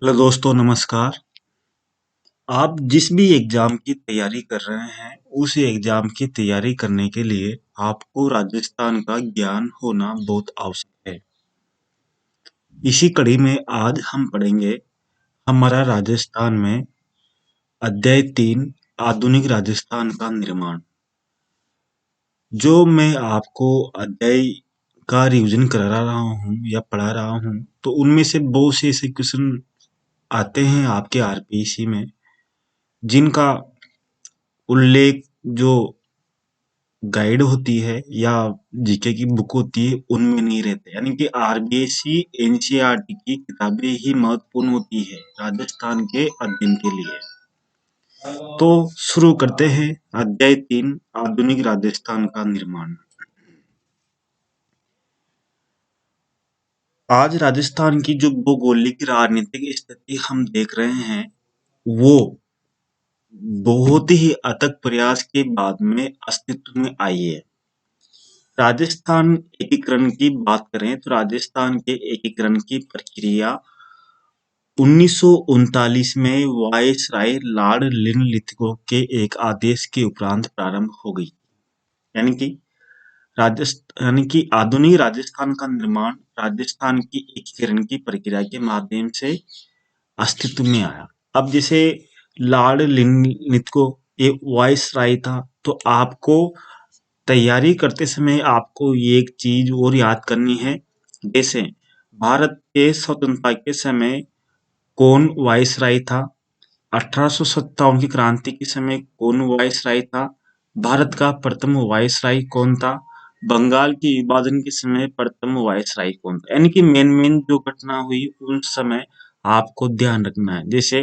Hello दोस्तों, नमस्कार। आप जिस भी एग्जाम की तैयारी कर रहे हैं, उस एग्जाम की तैयारी करने के लिए आपको राजस्थान का ज्ञान होना बहुत आवश्यक है। इसी कड़ी में आज हम पढ़ेंगे हमारा राजस्थान में अध्याय 3 आधुनिक राजस्थान का निर्माण। जो मैं आपको अध्याय का रिवीजन करा रहा हूँ या पढ़ा रहा हूँ, तो उनमें से बहुत से ऐसे क्वेश्चन आते हैं आपके आरपीसी में, जिनका उल्लेख जो गाइड होती है या जीके की बुक होती है उनमें नहीं रहते। यानी कि आरबीएससी एनसीईआरटी की किताबें ही महत्वपूर्ण होती है राजस्थान के अध्ययन के लिए। तो शुरू करते हैं अध्याय 3 आधुनिक राजस्थान का निर्माण। आज राजस्थान की जो भौगोलिक राजनीतिक स्थिति हम देख रहे हैं, वो बहुत ही अथक प्रयास के बाद में अस्तित्व में आई है। राजस्थान एकीकरण की बात करें तो राजस्थान के एकीकरण की प्रक्रिया 1939 में वायसराय लॉर्ड लिनलिथगो के एक आदेश के उपरांत प्रारंभ हो गई। यानी कि आधुनिक राजस्थान का निर्माण राजस्थान की एकीकरण की प्रक्रिया के माध्यम से अस्तित्व में आया। अब जैसे लॉर्ड लिनलिथगो ये वायसराय था, तो आपको तैयारी करते समय आपको ये एक चीज और याद करनी है। जैसे भारत के स्वतंत्रता के समय कौन वायसराय था, 1857 की क्रांति के समय कौन वायसराय था, भारत का प्रथम वायसराय कौन था, बंगाल के विभाजन के समय प्रथम वायसराय कौन था। यानी कि मेन मेन जो घटना हुई उन समय आपको ध्यान रखना है। जैसे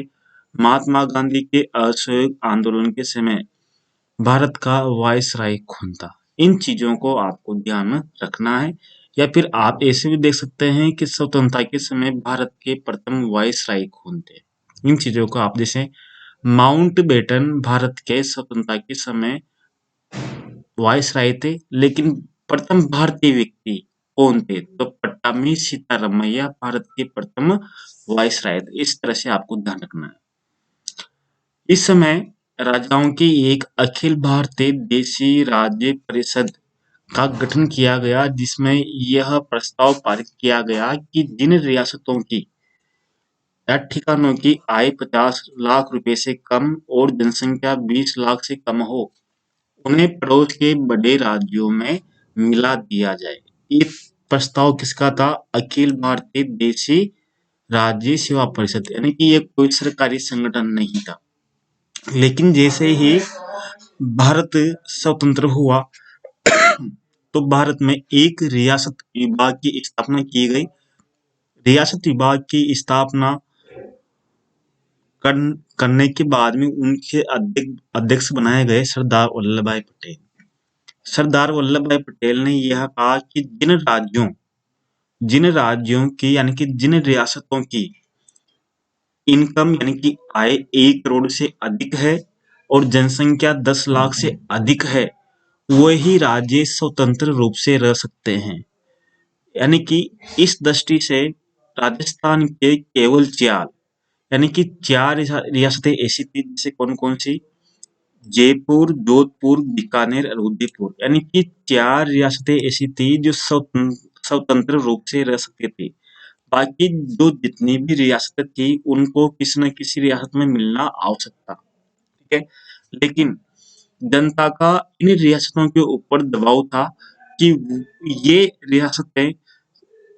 महात्मा गांधी के असहयोग आंदोलन के समय भारत का वायसराय कौन था। इन चीजों को आपको ध्यान में रखना है। या फिर आप ऐसे भी देख सकते हैं कि स्वतंत्रता के समय भारत के प्रथम वायसराय कौन थे। इन चीजों को आप जैसे माउंटबेटन भारत के स्वतंत्रता के समय वायसराय थे, लेकिन प्रथम भारतीय व्यक्ति कौन थे, तो पट्टामी सीतारामैया भारत के प्रथम वायसराय थे। इस तरह से आपको ध्यान रखना है। इस समय राजाओं की एक अखिल भारतीय देशी राज्य परिषद का गठन किया गया, जिसमें यह प्रस्ताव पारित किया गया कि जिन रियासतों की या ठिकानों की आय 50 लाख रुपए से कम और जनसंख्या 20 लाख से कम हो, उन्हें पड़ोस के बड़े राज्यों में मिला दिया जाए। ये प्रस्ताव किसका था? अखिल भारतीय देशी राज्य सेवा परिषद। यानी कि ये कोई सरकारी संगठन नहीं था। लेकिन जैसे ही भारत स्वतंत्र हुआ, तो भारत में एक रियासत विभाग की स्थापना की गई। रियासत विभाग की स्थापना करने के बाद में उनके अध्यक्ष बनाए गए सरदार वल्लभ भाई पटेल। सरदार वल्लभ भाई पटेल ने यह कहा कि जिन राज्यों की यानी कि जिन रियासतों की इनकम यानी कि आय 1 करोड़ से अधिक है और जनसंख्या 10 लाख से अधिक है, वही राज्य स्वतंत्र रूप से रह सकते हैं। यानी कि इस दृष्टि से राजस्थान के केवल चार यानी कि चार रियासतें ऐसी थी, जैसे कौन कौन सी? जयपुर, जोधपुर, बीकानेर और उदयपुर। यानी कि चार रियासतें ऐसी थी जो स्वतंत्र रूप से रह सकती थी। बाकी जो जितनी भी रियासतें थी उनको किसी न किसी रियासत में मिलना आवश्यक था। ठीक है, लेकिन जनता का इन रियासतों के ऊपर दबाव था कि ये रियासतें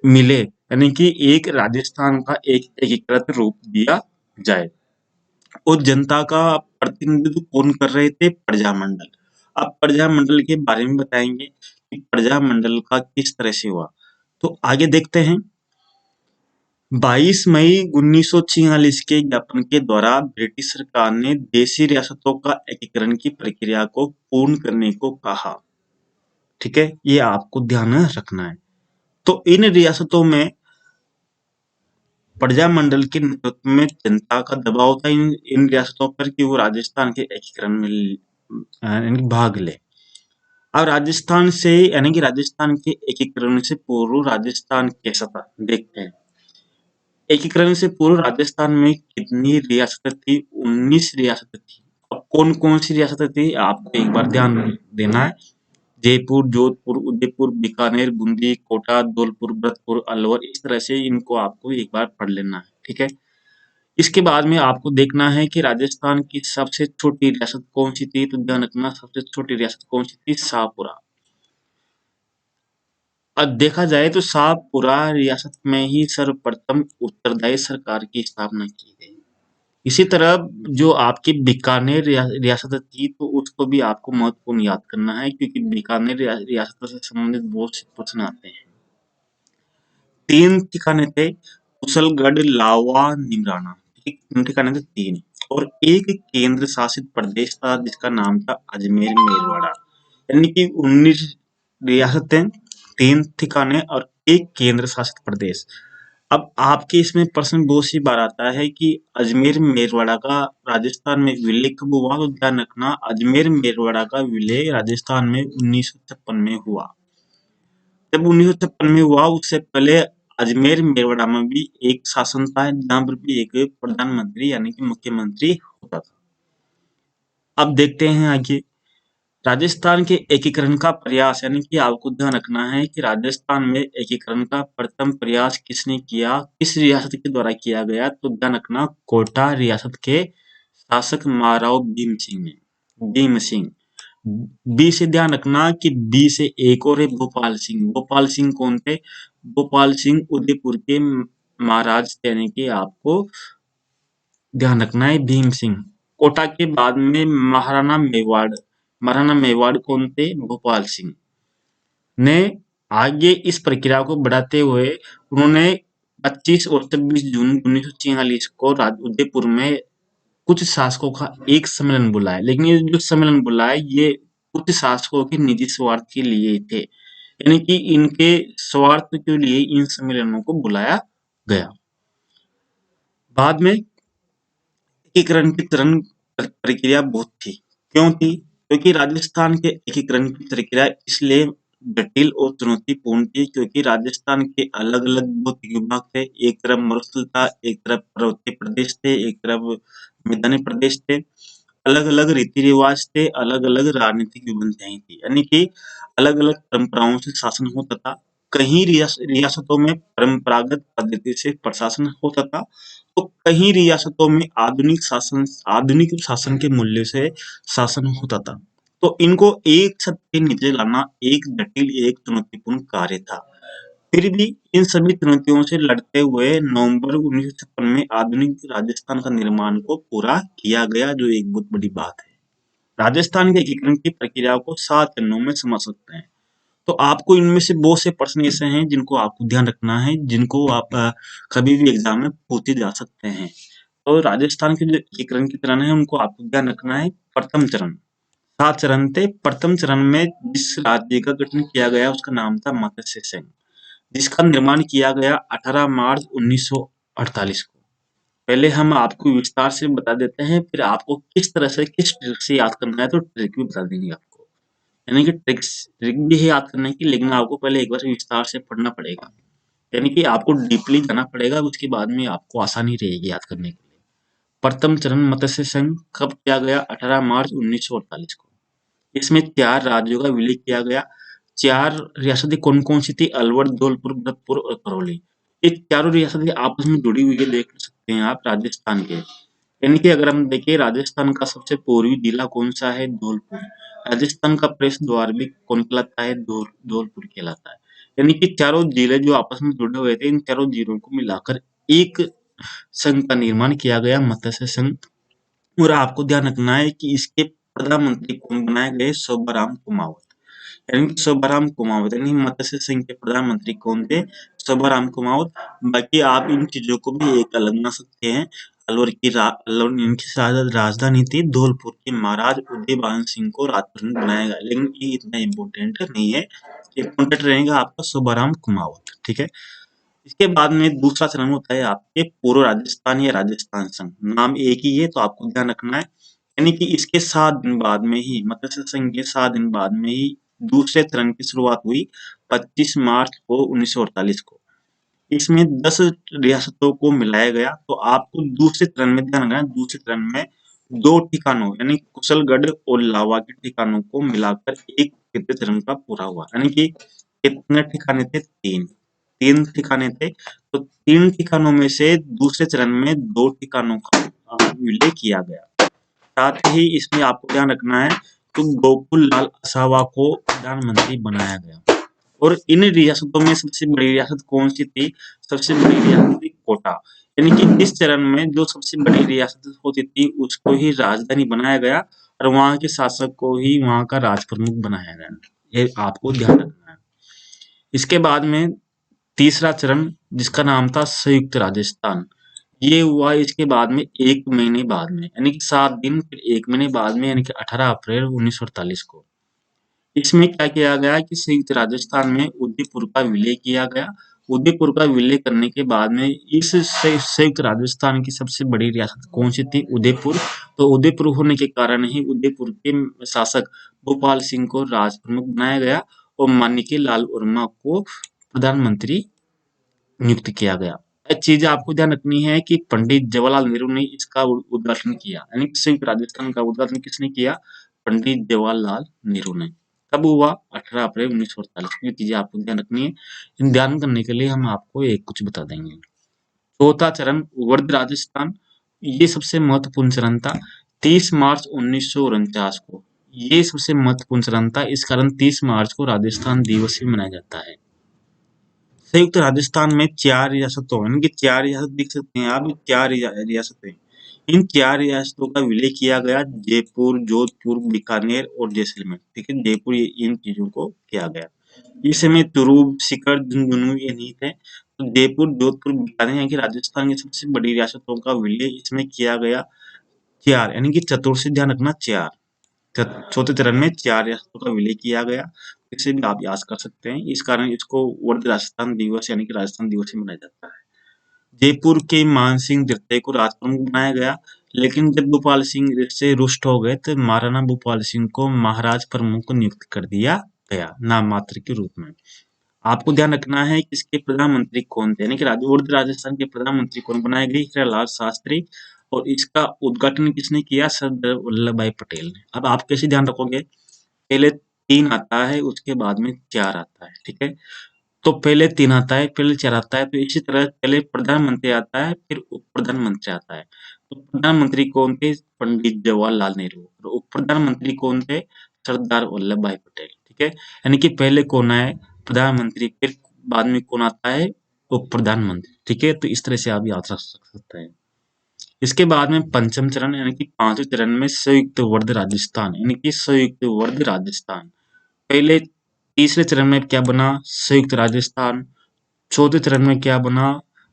मिले, यानी कि एक राजस्थान का एक एकीकृत रूप दिया जाए। और जनता का प्रतिनिधित्व कौन कर रहे थे? प्रजामंडल। अब प्रजामंडल के बारे में बताएंगे कि प्रजामंडल का किस तरह से हुआ। तो आगे देखते हैं। 22 मई 1946 के ज्ञापन के द्वारा ब्रिटिश सरकार ने देशी रियासतों का एकीकरण की प्रक्रिया को पूर्ण करने को कहा। ठीक है, ये आपको ध्यान रखना है। तो इन रियासतों में प्रजामंडल के नेतृत्व में जनता का दबाव था इन रियासतों पर कि वो राजस्थान के एकीकरण में भाग ले। अब राजस्थान से यानी कि राजस्थान के एकीकरण से पूर्व राजस्थान कैसा था देखते हैं। एकीकरण से पूर्व राजस्थान में कितनी रियासतें थी? 19 रियासतें थी। अब कौन-कौन सी रियासतें थी आपको एक बार ध्यान देना है। जयपुर, जोधपुर, उदयपुर, बीकानेर, बूंदी, कोटा, धौलपुर, भरतपुर, अलवर, इस तरह से इनको आपको एक बार पढ़ लेना है, ठीक है। इसके बाद में आपको देखना है कि राजस्थान की सबसे छोटी रियासत कौन सी थी, तो ध्यान रखना सबसे छोटी रियासत कौन सी थी, शाहपुरा। अब देखा जाए तो शाहपुरा रियासत में ही सर्वप्रथम उत्तरदायी सरकार की स्थापना की गई। इसी तरह जो आपकी बीकानेर रियासत थी, तो उसको भी आपको महत्वपूर्ण याद करना है, क्योंकि बीकानेर रियासत से संबंधित बहुत से प्रश्न आते हैं। 3 ठिकाने थे, कुशलगढ़, लावा, निमराना, ठीक, 3 ठिकाने थे 3, और एक केंद्र शासित प्रदेश था जिसका नाम था अजमेर मेरवाड़ा। यानी कि 19 रियासतें, 3 ठिकाने और एक केंद्र शासित प्रदेश। अब आपके इसमें प्रश्न बहुत सी बार आता है कि अजमेर मेरवाड़ा का राजस्थान में विलय कब हुआ, तो ध्यान रखना अजमेर मेरवाड़ा का विलय राजस्थान में 1956 में हुआ। जब 1956 में हुआ, उससे पहले अजमेर मेरवाड़ा में भी एक शासन था जहां पर भी एक प्रधानमंत्री यानी कि मुख्यमंत्री होता था। अब देखते हैं आगे राजस्थान के एकीकरण का प्रयास, यानी कि आपको ध्यान रखना है कि राजस्थान में एकीकरण का प्रथम प्रयास किसने किया, किस रियासत के द्वारा किया गया, तो ध्यान रखना कोटा रियासत के शासक महाराव भीम सिंह ने। भीम सिंह। बी से ध्यान रखना कि बी से एक और है भोपाल सिंह। भोपाल सिंह कौन थे? भोपाल सिंह उदयपुर के महाराज थे, यानी कि आपको ध्यान रखना है भीम सिंह। कोटा के बाद में महाराणा मेवाड़। महाराणा मेवाड़ कौन थे? भोपाल सिंह ने आगे इस प्रक्रिया को बढ़ाते हुए उन्होंने 25 और 26 जून 1946 को उदयपुर में कुछ शासकों का एक सम्मेलन बुलाया, लेकिन ये जो सम्मेलन बुलाया ये कुछ शासकों के निजी स्वार्थ के लिए थे, यानी कि इनके स्वार्थ के लिए इन सम्मेलनों को बुलाया गया। बाद में एकीकरण की चरण प्रक्रिया बहुत थी। क्यों थी? क्योंकि राजस्थान के एकीकरण की प्रक्रिया इसलिए जटिल और चुनौतीपूर्ण थी क्योंकि राजस्थान के अलग-अलग भौतिक विभाग थे। एक तरफ मरुस्थल था, एक तरफ पर्वतीय प्रदेश थे, एक तरफ मैदानी प्रदेश थे। अलग-अलग रीति-रिवाज थे, अलग-अलग राजनीतिक विभिन्नताएं थी, यानी कि अलग-अलग परंपराओं से शासन होता था। कहीं रियासतों में परंपरागत पद्धति से प्रशासन होता था, तो कहीं रियासतों में आधुनिक शासन के मूल्य से शासन होता था। तो इनको एक छत के नीचे लाना एक जटिल, एक चुनौतीपूर्ण कार्य था। फिर भी इन सभी चुनौतियों से लड़ते हुए नवंबर 1956 में आधुनिक राजस्थान का निर्माण को पूरा किया गया, जो एक बहुत बड़ी बात है। राजस्थान के एकीकरण की प्रक्रिया को 7 चरणों में समझ सकते हैं। तो आपको इनमें से बहुत से प्रश्न ऐसे हैं जिनको आपको ध्यान रखना है, जिनको आप कभी भी एग्जाम में पूछे जा सकते हैं। तो राजस्थान के जो एकीकरण के चरण है उनको आपको ध्यान रखना है। प्रथम चरण, 7 चरण थे। प्रथम चरण में जिस राज्य का गठन किया गया उसका नाम था मत्स्य संघ, जिसका निर्माण किया गया 18 मार्च 1948 को। पहले हम आपको विस्तार से बता देते हैं, फिर आपको किस तरह से किस ट्रिक से याद करना है तो ट्रिक भी बता देंगे आपको। यानी कि ट्रिक भी है याद करने की, लेकिन आपको पहले एक बार विस्तार से पढ़ना पड़ेगा, यानी कि आपको डीपली जाना पड़ेगा, उसके बाद में आपको आसानी रहेगी याद करने के लिए। प्रथम चरण मत्स्य संघ कब किया गया? 18 मार्च 1948 को। इसमें 4 राज्यों का विलय किया गया। 4 रियासतें कौन-कौन सी थी? अलवर, धौलपुर, भरतपुर और करौली। ये चारों रियासतें आपस में जुड़ी हुई है, देख सकते हैं आप राजस्थान के। यानी कि अगर हम देखें राजस्थान का सबसे पूर्वी जिला कौन सा है? धौलपुर। राजस्थान का प्रवेश द्वार भी कौन कहलाता है? धौलपुर कहलाता है। यानी कि चारों जिले जो आपस में जुड़े हुए थे, इन चारों जिलों को मिलाकर एक संघ का निर्माण किया गया, मत्स्य संघ। और आपको ध्यान रखना है कि इसके प्रधानमंत्री कौन बनाए गए? शोभाराम कुमावत। यानी कि शोभाराम कुमावत, यानी मत्स्य संघ के प्रधानमंत्री कौन थे? शोभाराम कुमावत। बाकी आप इन चीजों को भी एक अलग बना सकते हैं। अलवर इनकी राजधानी थी धौलपुर के महाराज उदयभान सिंह को राजधानी बनाया गया, लेकिन ये इतना इम्पोर्टेंट नहीं है। इम्पोर्टेंट रहेगा आपका शोभाराम कुमावत, ठीक है। इसके बाद में दूसरा चरण होता है आपके पूर्व राजस्थान या राजस्थान संघ। नाम एक ही है तो आपको ध्यान रखना है। यानी कि इसके 7 दिन बाद में ही, मत्स्य संघ के 7 दिन बाद में ही दूसरे चरण की शुरुआत हुई 25 मार्च को 1948 को। इसमें 10 रियासतों को मिलाया गया। तो आपको दूसरे चरण में ध्यान रखना है, दूसरे चरण में 2 ठिकानों यानी कुशलगढ़ और लावा के ठिकानों को मिलाकर एक तृतीय चरण का पूरा हुआ। यानी कि कितने ठिकाने थे? 3 ठिकाने थे। तो 3 ठिकानों में से दूसरे चरण में 2 ठिकानों का विलय किया गया। साथ ही इसमें आपको ध्यान रखना है तो गोकुल लाल असावा को प्रधानमंत्री बनाया गया। और इन रियासतों में सबसे बड़ी रियासत कौन सी थी? सबसे बड़ी रियासत थी कोटा। यानी कि इस चरण में जो सबसे बड़ी रियासत होती थी उसको ही राजधानी बनाया गया और वहां के शासक को ही वहां का राज प्रमुख बनाया गया। ये आपको ध्यान रखना है। इसके बाद में तीसरा चरण जिसका नाम था संयुक्त राजस्थान, ये हुआ इसके बाद में 1 महीने बाद में, यानी कि 7 दिन फिर 1 महीने बाद में, यानी कि 18 अप्रैल 1948 को। इसमें क्या किया गया कि संयुक्त राजस्थान में उदयपुर का विलय किया गया। उदयपुर का विलय करने के बाद में इस संयुक्त राजस्थान की सबसे बड़ी रियासत कौन सी थी? उदयपुर। तो उदयपुर होने के कारण ही उदयपुर के शासक भोपाल सिंह को राज प्रमुख बनाया गया और मानिके लाल वर्मा को प्रधानमंत्री नियुक्त किया गया। एक चीज आपको ध्यान रखनी है कि पंडित जवाहरलाल नेहरू ने इसका उद्घाटन किया, यानी कि संयुक्त राजस्थान का उद्घाटन किसने किया? पंडित जवाहरलाल नेहरू ने। कब हुआ? 18 अप्रैल 1948। ये चीजें आपको ध्यान रखनी है। इन ध्यान करने के लिए हम आपको एक कुछ बता देंगे। चौथा चरण वर्ध राजस्थान, ये सबसे महत्वपूर्ण चरण था। 30 मार्च 1949 को ये सबसे महत्वपूर्ण चरण था। इस कारण 30 मार्च को राजस्थान दिवस भी मनाया जाता है। संयुक्त राजस्थान में 4 रियासतों यानी कि 4 रियासत देख सकते हैं आप, 4 रियासतें। इन 4 रियासतों का विलय किया गया, जयपुर, जोधपुर, बीकानेर और जैसलमेर। ठीक है, जयपुर इन चीजों को किया गया। इस समय चुरू, सीकर, झुंझुनू ये नहीं थे। तो जयपुर, जोधपुर, बीकानेर यानी कि राजस्थान की सबसे बड़ी रियासतों का विलय इसमें किया गया। 4 यानी कि चतुर से ध्यान रखना, 4 चौथे चरण में 4 रियासतों का विलय किया गया। इसे भी आप याद कर सकते हैं। इस कारण इसको वर्ध राजस्थान दिवस यानी कि राजस्थान दिवस ही मनाया जाता है। जयपुर के मानसिंह द्वितीय को राज प्रमुख बनाया गया, लेकिन जब भोपाल सिंह से रुष्ट हो गए तो महाराणा भोपाल सिंह को महाराज प्रमुख नियुक्त कर दिया गया नाम मात्र के रूप में। आपको ध्यान रखना है कि इसके प्रधानमंत्री कौन थे, यानी कि वर्ध राजस्थान के प्रधानमंत्री कौन बनाए गए? हीरालाल शास्त्री। और इसका उद्घाटन किसने किया? सरदार वल्लभ भाई पटेल ने। अब आप कैसे ध्यान रखोगे? पहले 3 आता है, उसके बाद में 4 आता है। ठीक है, तो पहले 3 आता है, पहले 4 आता है। तो इसी तरह पहले प्रधानमंत्री आता है, फिर उप प्रधानमंत्री आता है। तो प्रधानमंत्री कौन थे? पंडित जवाहरलाल नेहरू। और उप प्रधानमंत्री कौन थे? सरदार वल्लभ भाई पटेल। ठीक है, यानी कि पहले कौन आए? प्रधानमंत्री, फिर बाद में कौन आता है? उप प्रधानमंत्री। ठीक है, तो इस तरह से आप याद रख सकते हैं। इसके बाद में पंचम चरण यानी कि 5वें चरण में संयुक्त वर्ध राजस्थान, यानी कि संयुक्त वर्ध राजस्थान। पहले तीसरे चरण में क्या बना? संयुक्त राजस्थान। चौथे चरण में क्या बना?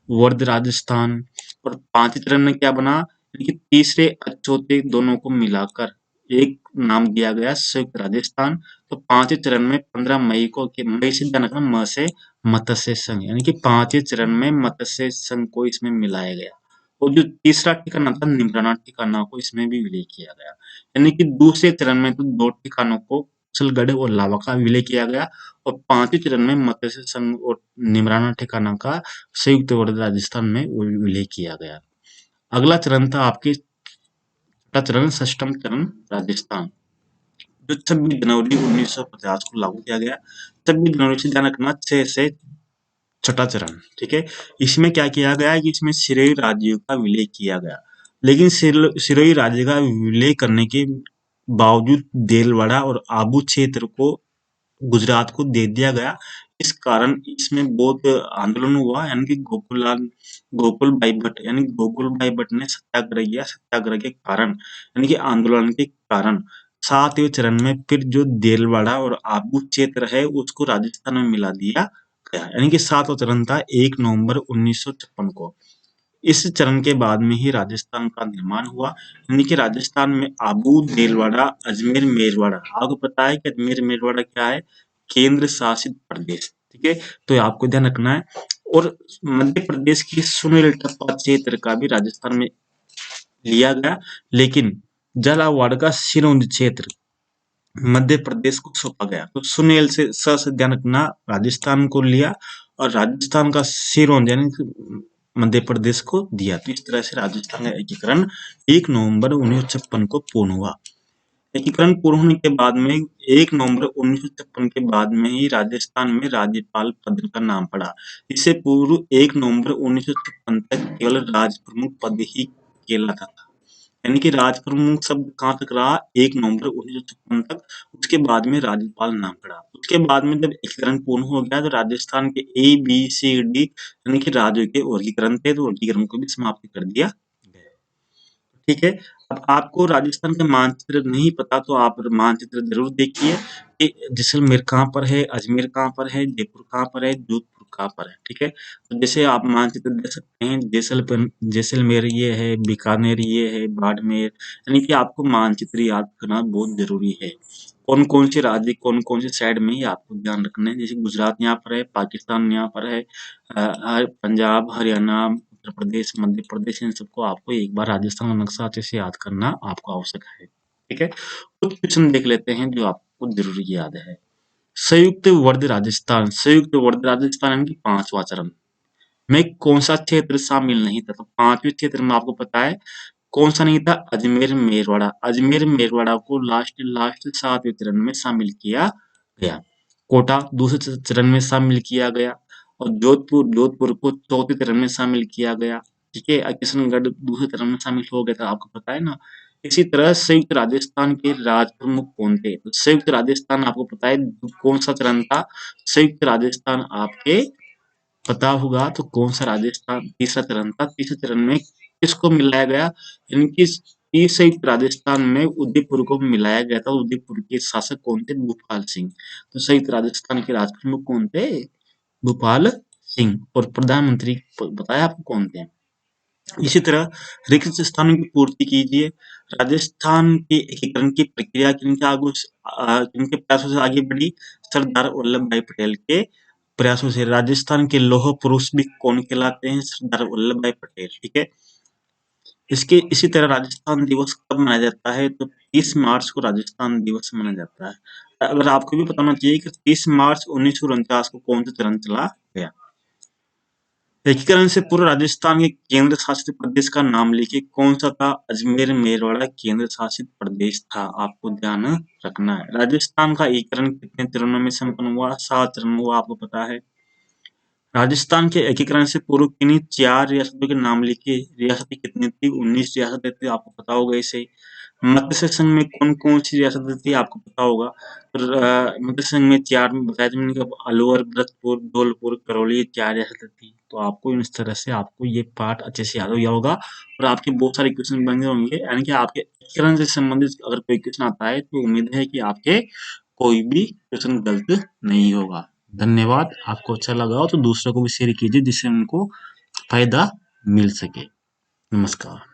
वर्ध राजस्थान। और 5वें चरण में क्या बना? यानी कि तीसरे और चौथे दोनों को मिलाकर एक नाम दिया गया संयुक्त राजस्थान। तो 5वें चरण में 15 मई को, मई से ध्यान रखना, म से मत्स्य संघ, यानी कि 5वें चरण में मत्स्य संघ को इसमें मिलाया गया। और जो तीसरा ठिकाना था निमराना ठिकाना को इसमें भी विलय किया गया। यानी कि दूसरे चरण में तो 2 ठिकानों को कुशलगढ़ और लावा का विलय किया गया और 5वें चरण में मत्स्य संघ और निमराना ठिकाना का संयुक्त वर्ध राजस्थान में विलय किया गया। अगला चरण था आपके छठा चरण, षष्ठम चरण राजस्थान, जो 26 जनवरी 1950 को लागू किया गया। 26 जनवरी से ध्यान रखना, 6 से छठा चरण। ठीक है, इसमें क्या किया गया कि इसमें सिरोही राज्यों का विलय किया गया, लेकिन सिरोही राज्य का विलय करने के बावजूद देलवाड़ा और आबू क्षेत्र को गुजरात को दे दिया गया। इस कारण इसमें बहुत आंदोलन हुआ, यानी कि गोकुल भाई भट्ट यानी गोकुल भाई भट्ट ने सत्याग्रह किया। सत्याग्रह के कारण यानी कि आंदोलन के कारण 7वें चरण में फिर जो देलवाड़ा और आबू क्षेत्र है उसको राजस्थान में मिला दिया गया, यानी कि 7वां चरण था 1 नवंबर 1956 को। इस चरण के बाद में ही राजस्थान का निर्माण हुआ, यानी कि राजस्थान में आबू, देलवाड़ा, अजमेर, मेरवाड़ा। आपको पता है कि अजमेर मेरवाड़ा क्या है? केंद्र शासित प्रदेश। ठीक है, तो आपको ध्यान रखना है। और मध्य प्रदेश की सुनील टप्पा क्षेत्र का भी राजस्थान में लिया गया, लेकिन झालावाड़ का सिरोंज क्षेत्र मध्य प्रदेश को सौंपा गया। तो सुनील से ध्यान रखना, राजस्थान को लिया और राजस्थान का सिरोंज यानी मध्य प्रदेश को दिया। तो इस तरह से राजस्थान का एकीकरण 1 नवंबर 1956 को पूर्ण हुआ। एकीकरण पूर्ण होने के बाद में 1 नवंबर 1956 के बाद में ही राजस्थान में राज्यपाल पद का नाम पड़ा। इससे पूर्व 1 नवंबर 1956 तक केवल राज प्रमुख पद ही कहलाता था। यानी कि राज प्रमुख शब्द कहाँ तक रहा? 1 नवंबर 1956 तक। उसके बाद में राज्यपाल नाम पड़ा। उसके बाद में जब एकीकरण पूर्ण हो गया तो राजस्थान के ए बी सी डी यानी कि राज्यों के वर्गीकरण थे, तो वर्गीकरण को भी समाप्त कर दिया गया। ठीक है। अब आपको राजस्थान का मानचित्र नहीं पता तो आप मानचित्र जरूर देखिए कि जैसलमेर कहाँ पर है, अजमेर कहाँ पर है, जयपुर कहाँ पर है, जोधपुर कहाँ पर है। ठीक है। तो जैसे आप मानचित्र देख सकते हैं, जैसलमेर ये है, बीकानेर ये है, बाड़मेर, यानी कि आपको मानचित्र याद करना बहुत जरूरी है। कौन कौन से राज्य कौन कौन से साइड में ही आपको ध्यान रखना है। जैसे गुजरात यहाँ पर है, पाकिस्तान यहाँ पर है, पंजाब, हरियाणा, उत्तर प्रदेश, मध्य प्रदेश, इन सबको आपको एक बार राजस्थान का नक्शा अच्छे से याद करना आपको आवश्यक है। ठीक है। कुछ क्वेश्चन देख लेते हैं जो आपको जरूर याद है। संयुक्त वर्ग राजस्थान, संयुक्त वर्ग राजस्थान यानी कि 5वां चरण में कौन सा क्षेत्र शामिल नहीं था? तो 5वें क्षेत्र में आपको पता है कौन सा नहीं था? अजमेर मेरवाड़ा। अजमेर मेरवाड़ा को लास्ट लास्ट 7वें चरण में शामिल किया गया। कोटा दूसरे चरण में शामिल किया गया और जोधपुर को चौथे चरण में शामिल किया गया। ठीक है। किशनगढ़ दूसरे चरण में शामिल हो गया था, आपको पता है ना। इसी तरह संयुक्त राजस्थान के राज प्रमुख कौन थे? तो संयुक्त राजस्थान आपको पता है कौन सा चरण था? संयुक्त राजस्थान आपके पता होगा तो कौन सा राजस्थान तीसरा चरण था। तीसरे चरण में किसको मिलाया गया? यानी कि इस संयुक्त राजस्थान में उदयपुर को मिलाया गया था। उदयपुर के शासक कौन थे? भूपाल सिंह। तो संयुक्त राजस्थान के राज प्रमुख कौन थे? भूपाल सिंह। और प्रधानमंत्री बताया आपको कौन थे? इसी तरह रिक्त स्थानों की पूर्ति कीजिए। राजस्थान के एकीकरण की प्रक्रिया किनके प्रयासों से आगे बढ़ी? सरदार वल्लभ भाई पटेल के प्रयासों से। राजस्थान के लौह पुरुष भी कौन कहलाते हैं? सरदार वल्लभ भाई पटेल। ठीक है। इसी तरह राजस्थान दिवस कब मनाया जाता है? तो 30 मार्च को राजस्थान दिवस मनाया जाता है। अगर आपको भी पता होना चाहिए कि 30 मार्च 1949 को कौन सा चरण चला गया। एकीकरण से पूर्व राजस्थान के केंद्र शासित प्रदेश का नाम लिखिए। कौन सा था? अजमेर मेरवाड़ा केंद्र शासित प्रदेश था। आपको ध्यान रखना है। राजस्थान का एकीकरण कितने चरणों में संपन्न हुआ? 7 चरण हुआ, आपको पता है। राजस्थान के एकीकरण से पूर्व किन्हीं 4 रियासतों के नाम लिखिए। रियासतें कितनी थी? 19 रियासतें थी, आपको पता होगा इसे। मत्स्य संघ में कौन कौन सी रियासतें थी? आपको पता होगा। मत्स्य संघ में 4 बताया था मैंने, अलवर, भरतपुर, धौलपुर, करौली, ये 4 रियासतें थी। तो आपको इस तरह से आपको ये पार्ट अच्छे से याद हो गया होगा और आपके बहुत सारे क्वेश्चन बन गए होंगे। यानी कि आपके एकीकरण से संबंधित अगर कोई क्वेश्चन आता है तो उम्मीद है कि आपके कोई भी क्वेश्चन गलत नहीं होगा। धन्यवाद। आपको अच्छा लगा हो तो दूसरों को भी शेयर कीजिए जिससे उनको फायदा मिल सके। नमस्कार।